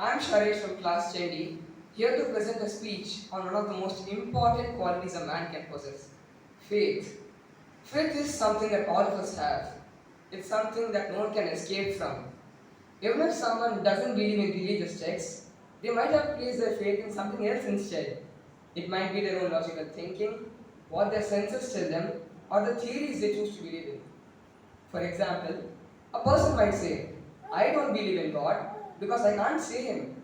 I'm Sharesh from class 10D, here to present a speech on one of the most important qualities a man can possess, faith. Faith is something that all of us have. It's something that no one can escape from. Even if someone doesn't believe in religious texts, they might have placed their faith in something else instead. It might be their own logical thinking, what their senses tell them, or the theories they choose to believe in. For example, a person might say, I don't believe in God because I can't see Him.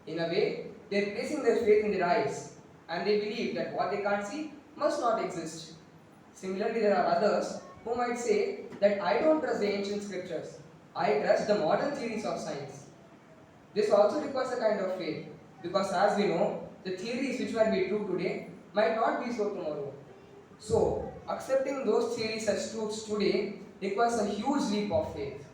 In a way, they're placing their faith in their eyes, and they believe that what they can't see must not exist. Similarly, there are others who might say that I don't trust the ancient scriptures, I trust the modern theories of science. This also requires a kind of faith, because as we know, the theories which might be true today might not be so tomorrow. So, accepting those theories as truths today requires a huge leap of faith,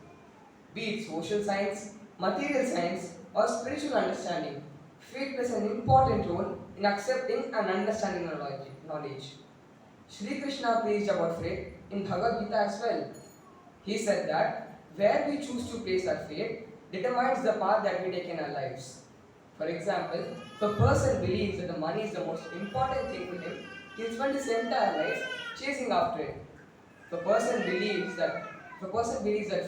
be it social science, material science, or spiritual understanding. Faith plays an important role in accepting and understanding knowledge. Sri Krishna preached about faith in Bhagavad Gita as well. He said that where we choose to place our faith determines the path that we take in our lives. For example, if a person believes that the money is the most important thing to him, he'll spend his entire life chasing after it. If a person believes that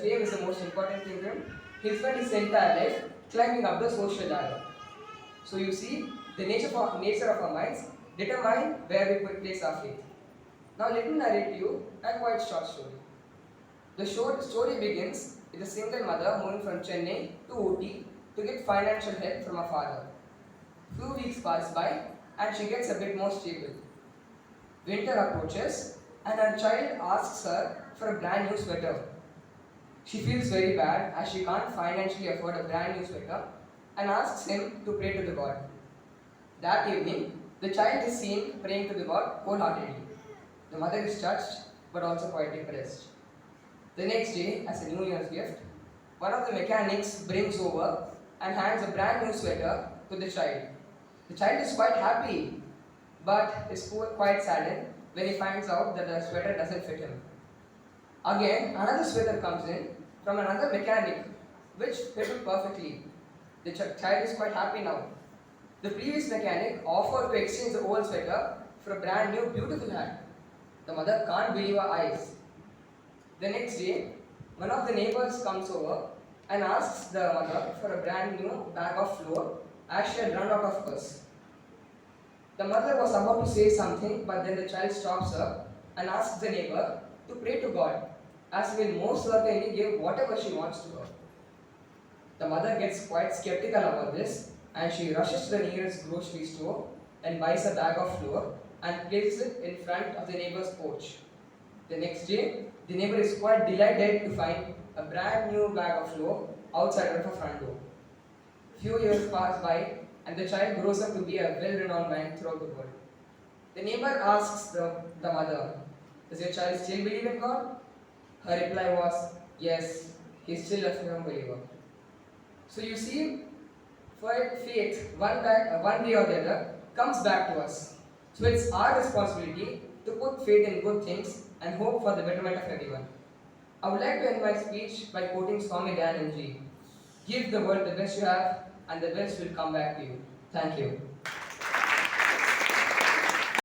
fame is the most important thing to him, he'll spend his entire life climbing up the social ladder. So you see, the nature of our minds determine where we could place our faith. Now let me narrate to you a quite short story. The short story begins with a single mother moving from Chennai to Ooty to get financial help from her father. Few weeks pass by and she gets a bit more stable. Winter approaches and her child asks her for a brand new sweater. She feels very bad as she can't financially afford a brand new sweater and asks him to pray to the God. That evening, the child is seen praying to the God wholeheartedly. The mother is touched but also quite depressed. The next day, as a New Year's gift, one of the mechanics brings over and hands a brand new sweater to the child. The child is quite happy but is quite saddened when he finds out that the sweater doesn't fit him. Again, another sweater comes in from another mechanic, which fit him perfectly. The child is quite happy now. The previous mechanic offered to exchange the old sweater for a brand new beautiful hat. The mother can't believe her eyes. The next day, one of the neighbors comes over and asks the mother for a brand new bag of flour as she had run out of hers. The mother was about to say something, but then the child stops her and asks the neighbor to pray to God, as he will most certainly give whatever she wants to her. The mother gets quite skeptical about this and she rushes to the nearest grocery store and buys a bag of flour and places it in front of the neighbor's porch. The next day, the neighbor is quite delighted to find a brand new bag of flour outside of her front door. Few years pass by and the child grows up to be a well-renowned man throughout the world. The neighbor asks the mother, does your child still believe in God? Her reply was, yes, he is still a firm believer. So you see, faith, one day or the other, comes back to us. So it's our responsibility to put faith in good things and hope for the betterment of everyone. I would like to end my speech by quoting Swami Dayanand Ji. Give the world the best you have, and the best will come back to you. Thank you.